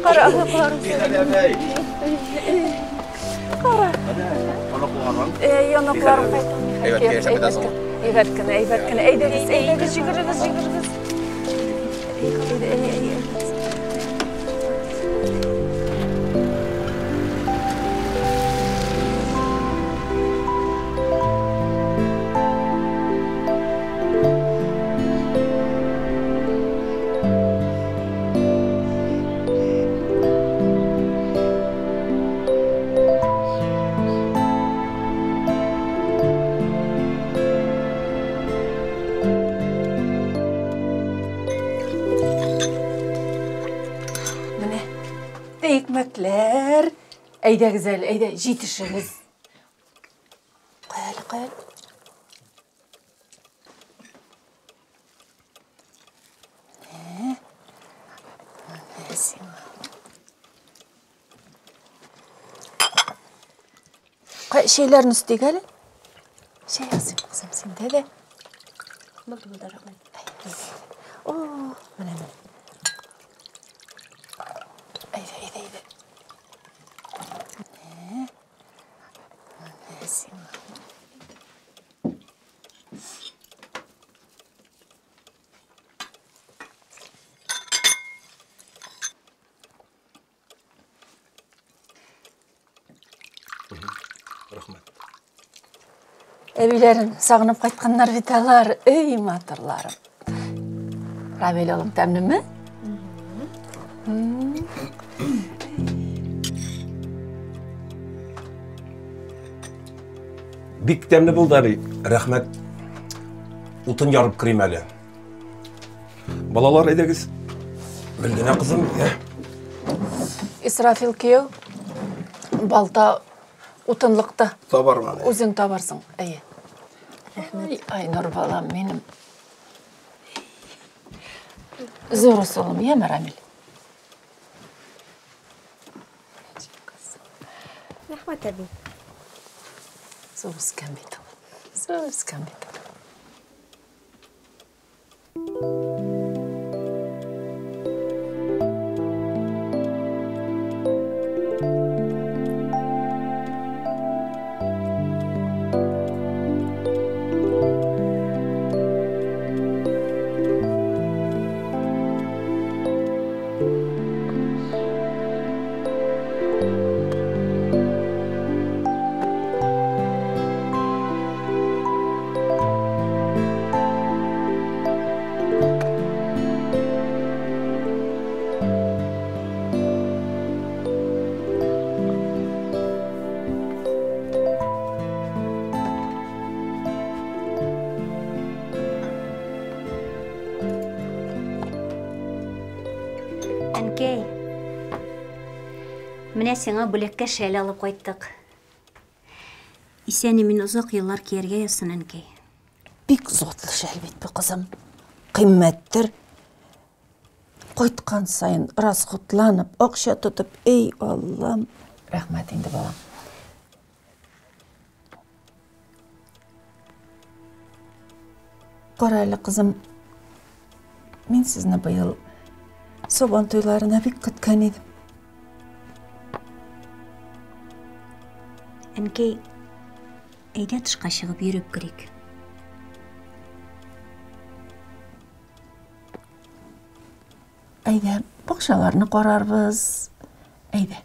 Qara ayaqlarım. Qara. Yanaqlarım qaytan. Eyvatkın. Eydəgiz, yıgırıgız. Hikmetler. Eyde güzel, eyde jitişiniz. Koyal. Ne? Nesin? Şeylerin üstü gelin. Şey yazayım kızım sen de. Buldu da rahmet. Oo, önemli. Eyde. Ne? Nesin? Rahmet. Ebilerin sağınıp qaytqanlar vitalar, ey matırlarım. Rabel oğlum təmli mi? Bik temli buldu rahmet. Utun yarıp kırayım hele. Balalar edegiz. Bildine kızım ya. İsrafil kiyo, balta utunlukta. Tabar bana. Özün tabarsın, iyi. Ay Nur balam benim. Zor solum, yeme Ramil. Rahmet abi. Zor iskambit. Әнкей, міне сеңа бүлекке шәлі алып қойттық. Исәні мен ұзақ yıllar киерге ясын, әнкей. Бик зотлы шәлбет бі қызым. Қимметтір. Қойтқан сайын расқұтланып, ақша тұтып, ей Аллам. Рахмет енді балам. Қарайлы қызым, мен сізні бұйыл Soban toylarına bir kıtkan edim. Әнкей, әйдә тышқа шығып йөреп керик. Әйдә, бақшаларны қарарбыз. Әйдә.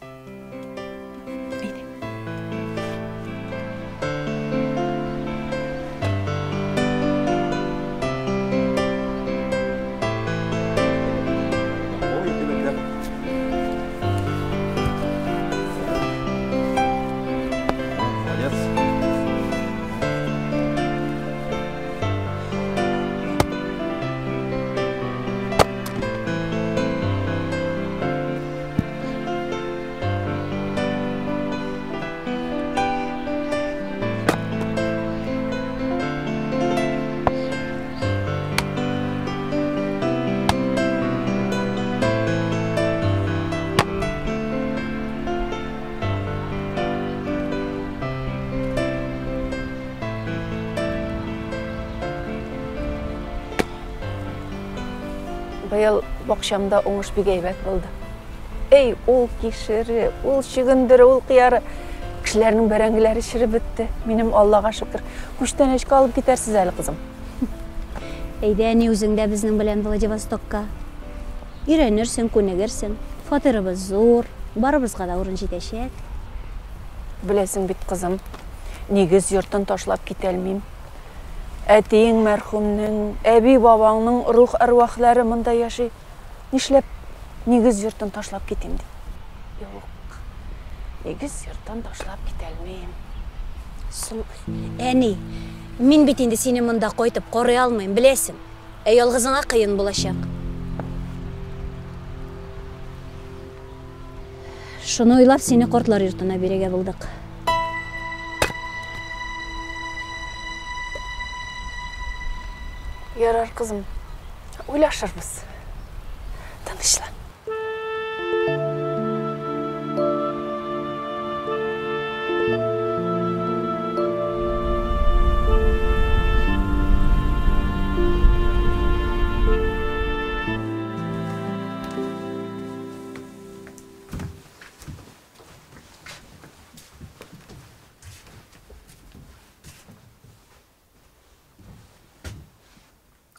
Быйыл бақшамда оңыш бик әйбәт булды. Ey, ул кишері, ул шигіндірі, ул қияры. Кішілерінің бәрәңгілері шірі бітті. Менің Аллаға шүкір. Күштен әшкі алып кетерсіз әлі қызым. Әйді әне өзіңді біздің білән Владивостокқа. Үйренерсің, көнегерсің. Фатырыбыз зор, барыбызға да орын жетешек. Білесің бит қызым, негіз йұрттан ташлап кетелмейм. Әтейің мәрхумның, әби бабаңның рух әруақлары мұнда яши. Нишләп негіз йұрттан ташлап кетем деп. Yok, негіз йұрттан ташлап кетелмейм. Әне, мен бит енді сені мұнда қойтып қорай алмайым, білесің. Ялғызыңа қиын болашақ. Шуны ойлап сені қортлар йұртына береге болдық. Ярар қызым, ойлашырбыз. Танышлан.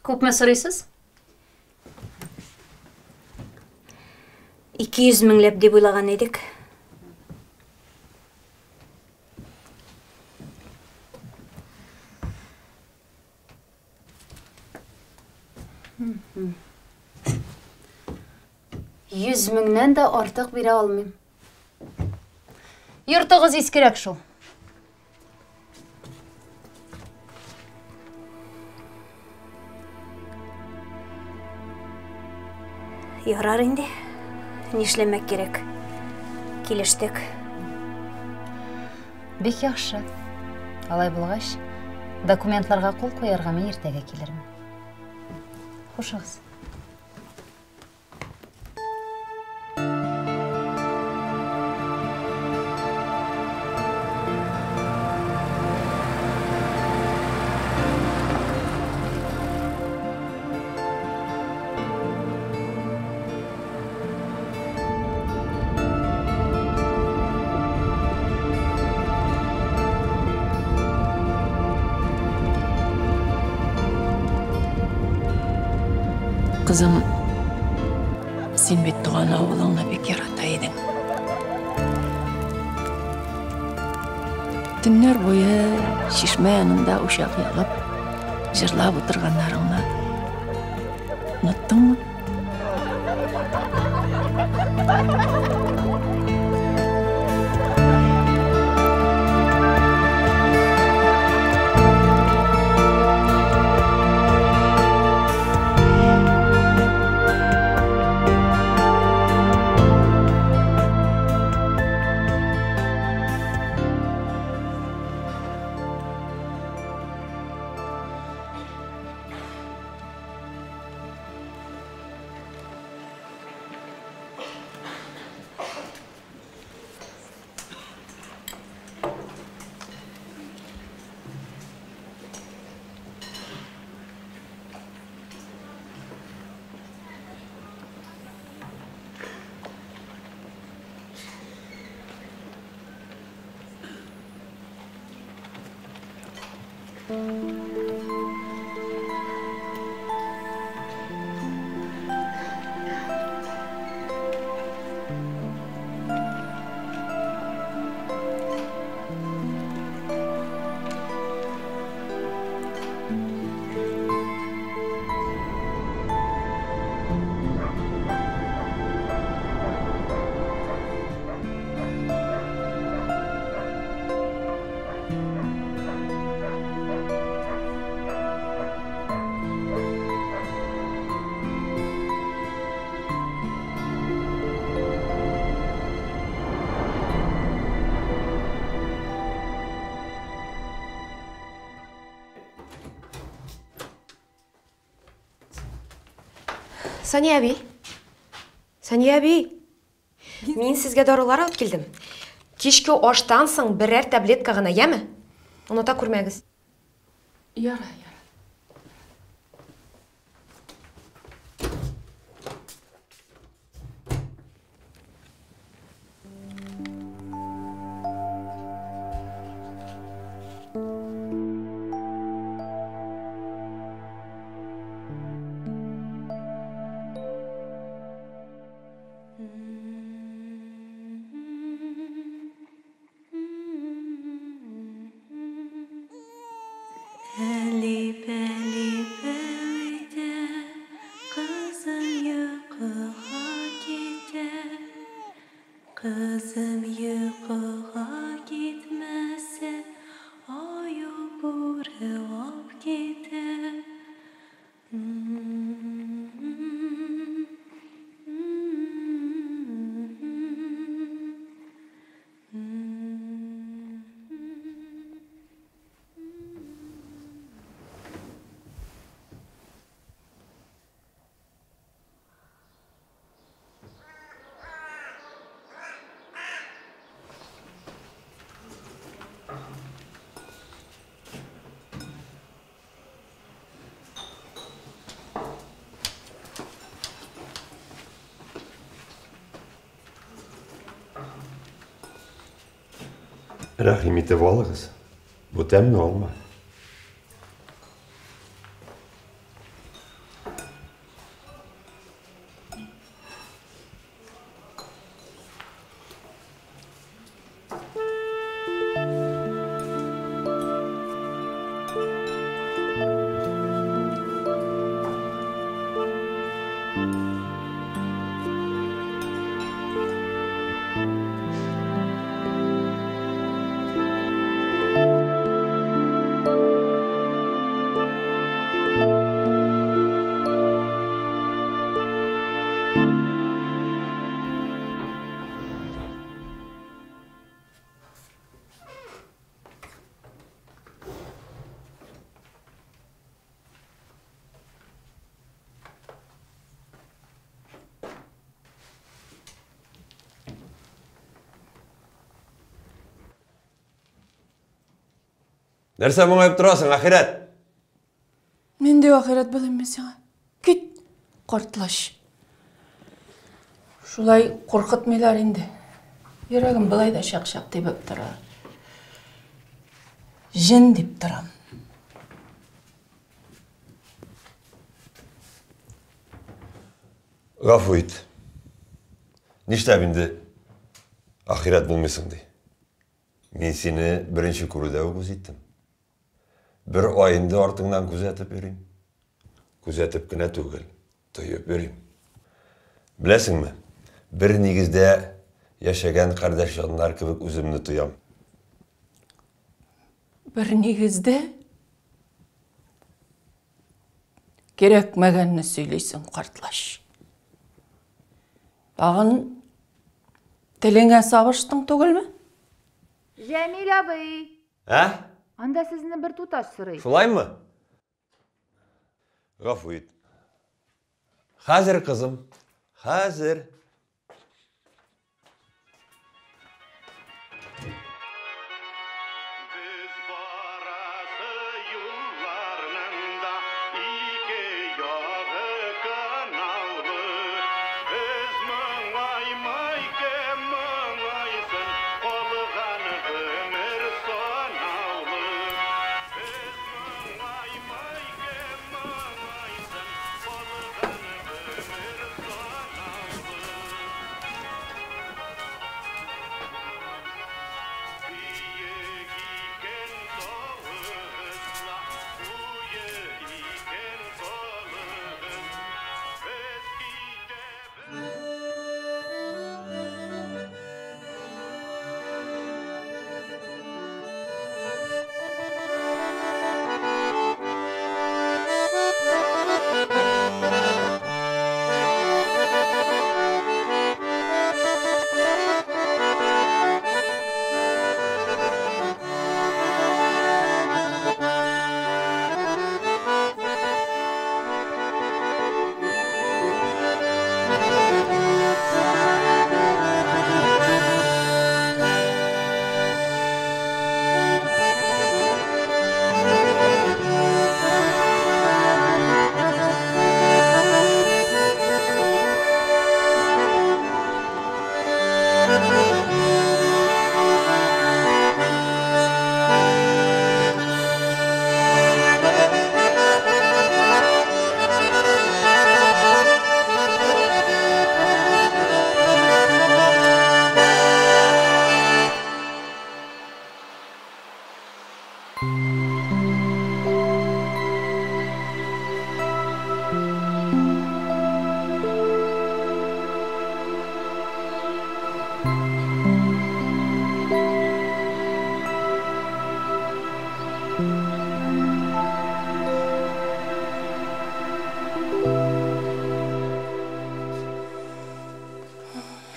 Күпме сұрайсыз? 200 меңләп деп ойлаған едік. Yüz меңнен де артық бере алмайм. Йұртығыз ескерек шул. Ярар инде. Нишлемек керек. Килештек. Бек яхшы. Алай булгач, документларга кол коярга мен иртеге келермин. Хушыгыз. Қызым, сен бет туған ауылыңны бек ярата едің. Түннер бойы шишмә янында ушақ яғып, жырлап отырғандарыңны ұнаттың мы? Saniye abi, мен сізге дорулар алып келдім. Кешкі оштан соң бірер таблетка ғана емі? Ұната көрмәгіз. Яра. Kızım yıkığa gitmese, ayu burulap gider. Rahim itib alığız. Bu temni olma. Nerse muңayıp durasın, ahiret? Men de ahiret bilinmez sana. Git, qartlaş. Şulay korkutmaylar indi. Yüreğim былай da şak tebep dura. Jin dip duram. Gafı it. Nişte bindi ahiret bulmuşsun di. Men seni birinci kuruda gözittim. Bir ayında ortыңdan күзәтіп берейim. Күзәтіп кенә түгел, тойып берейim. Білесіңме, bir негізде яшәгән кардәш жаннар кебек үземне тоям. Bir negizde gerekmegенне сөйлейсің, qartlaş. Dağın телеңе сабыштың түгелме? Жәмил абый, Ә? анда сізні бір туташ сұрай. Шулай мı? Гафу ит. Хәзер кызым, хәзер. Biz barası yıllarında iki yağı kanavlı. Biz mıngaymayke mıngaysın, olğan ömür sonavlı. Biz mıngaymayke mıngaysın, olğan ömür sonavlı.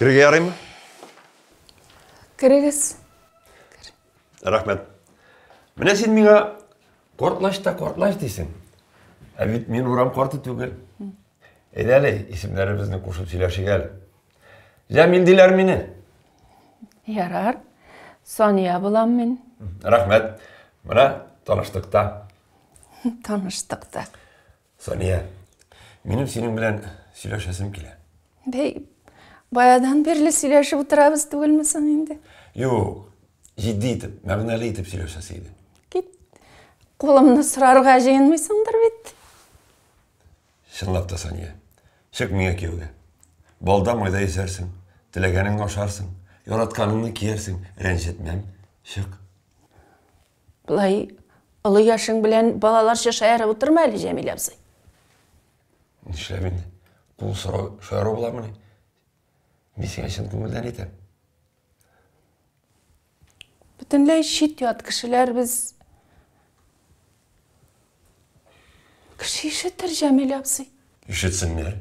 Кірге ярай ма? Кірігіз. Рахмет. Менә син миңа кортлаш дейсің. Әбит мен урам корты түгел. Әйдәле, исемнәребезне кушып сөйләшик әле. Җәмил диләр мине. Ярар. Сония булам мен. Рахмет. Менә таныштыкта. Таныштыкта. Сония, минем синең белән сөйләшәсем килә. Бей, баядан берле сөйләшеп утырабыз түгелмесең инде? Юк, җитди итеп, мәгънәле итеп сөйләшәсе иде. Кит. Кулымны сорарга җыенмыйсыңдыр бит. Чынлап та, Сония. Чык миңа кияүгә. Балда майда исәрсең, теләгәнеңне ашарсың, яратканыңны киярсең, рәнҗетмәм. Чык. Булай олы яшың белән балаларча шаярып утырма әле, Җәмил абзый. Нишләп инде? Бу шаяру буламыни? Мин сиңа чын күңелдән әйтәм. Бөтенләй чит ят кешеләр без. Кеше ишетер, Җәмил абзый. Ишетсеннәр.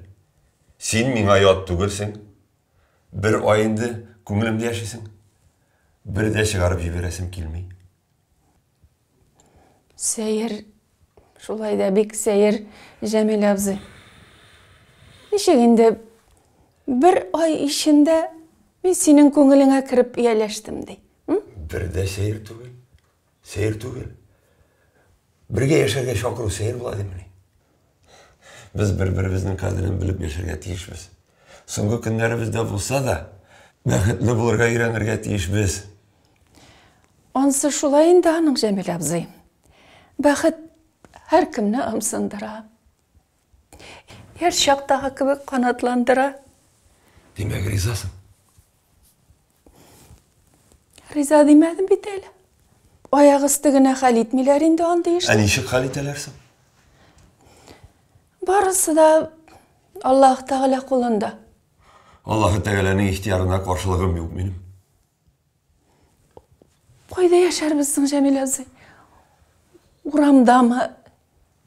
Син миңа ят түгелсең. Бер ай инде күңелемдә яшисең. Бер дә чыгарып җибәрәсем килми. Сәер, шулай да бик сәер, Җәмил абзый. Ничек инде бер ай ишендә мин синең күңелеңә кирип ияләштем ди. Бер дә сәер түгел. Сәер түгел. Бергә яшәргә чакыру сәер була димени. Без бер-беребезнең кадерен белеп яшәргә тиешбез. Соңгы көннәребездә булса да, бәхетле булырга өйрәнергә тиешбез. Ансы шулай инде аның, Җәмил абзый. Бәхет һәркемне ымсындыра. Яр чактагы кебек канатландыра. Димәк, ризасың? Риза димәдем бит әле. Аяк өсте генә хәл итмиләр инде андый эшне. Ә ничек хәл итәләрсең? Барысы да Аллаһ Тәгалә кулында. Аллаһ Тәгаләнең ихтиярына каршылыгым юк минем. Кайда яшәрбез соң, Җәмил абзый? Урамдамы?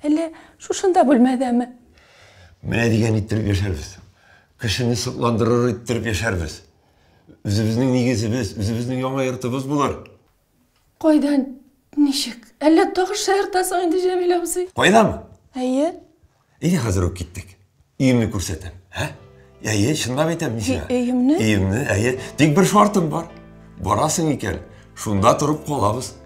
Әллә шушында бүлмәдәме? Менә дигән иттереп яшәрбез. Кешене сокландырыр иттереп яшәрбез. Үзебезнең нигезебез, үзебезнең яңа йортыбыз булыр. Кайдан, ничек? Әллә тагы шаяртасың инде, Җәмил абзый? Кайдамы? Әйе. Әйдә хәзер үк киттек. Өемне күрсәтәм, һә? Әйе, чынлап әйтәм, ничек? Өемне? Өемне, әйе. Тик бер шартым бар. Барасың икән, шунда торып калабыз.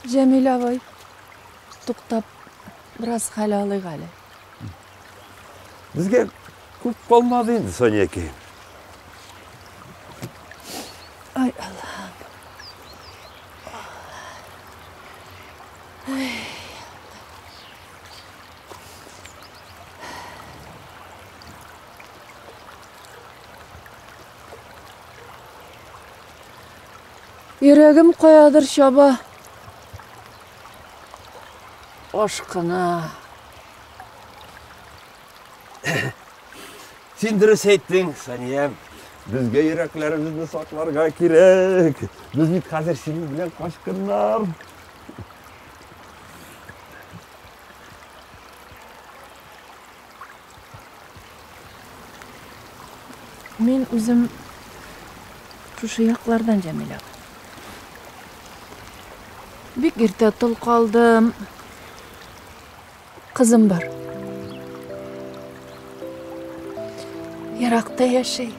Җәмил абый, туктап, biraz хәл алыйк әле. Безгә күп калмады инде, Сонякәй. Ай, Аллаһым. Йөрәгем каядыр чаба. Ашкына. Син дөрес әйттең, Саниям. Безгә йөрәкләребезне сакларга кирәк. Без бит хәзер синең белән кашкыннар. Мен өзім шушы яклардан, Жәмил аға. Бик ерте тол қалдым. Қызым бар. Ярақта яшай.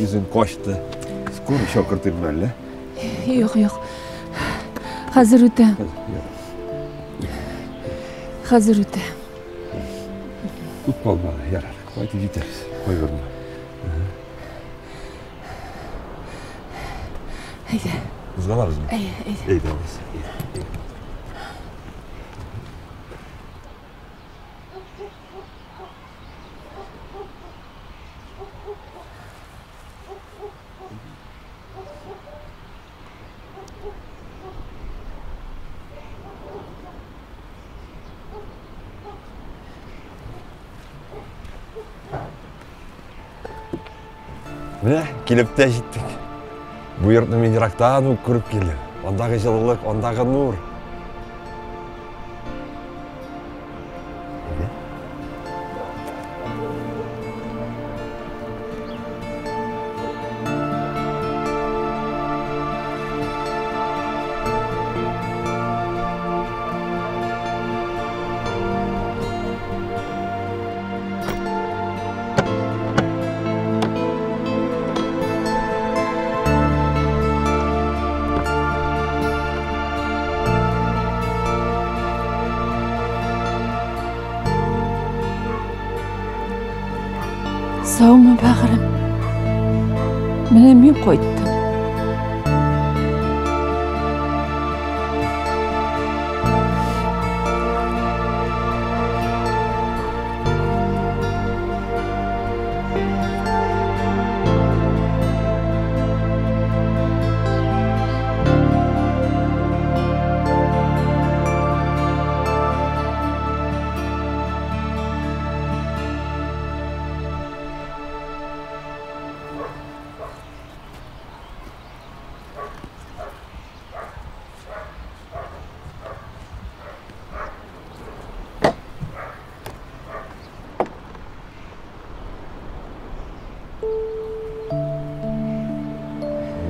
Yüzün koştu. Skor şokırtır böyle. Yok. Hazır öte. Hazır öte. Futbol bana yarar. Hadi gideriz. Koy bunu. Haydi. Kızgalarız mı? Haydi. İyi de olmaz. Mine, kelip de jettik. Bu yurtni men yiraktan ko'rib keldim. Ondagi жылылык, ondagi nur. Sağma bağırım. Mene men koydum.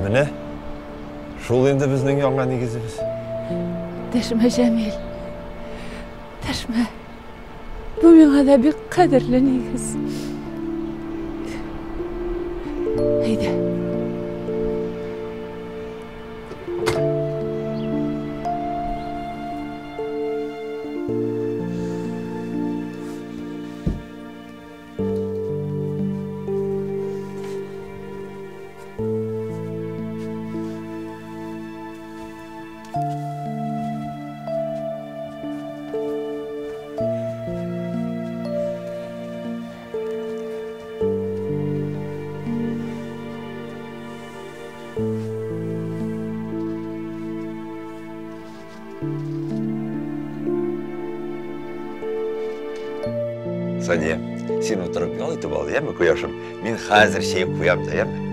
Mine, şol endi bizning yongan negizimiz. Deshme Jamil. Deshme. Bu menga da bir qadrli negiz. Haydi. Saniye, sen oturup yol itib al, yemi koyaşım? Men hazır şey koyam da, yemi?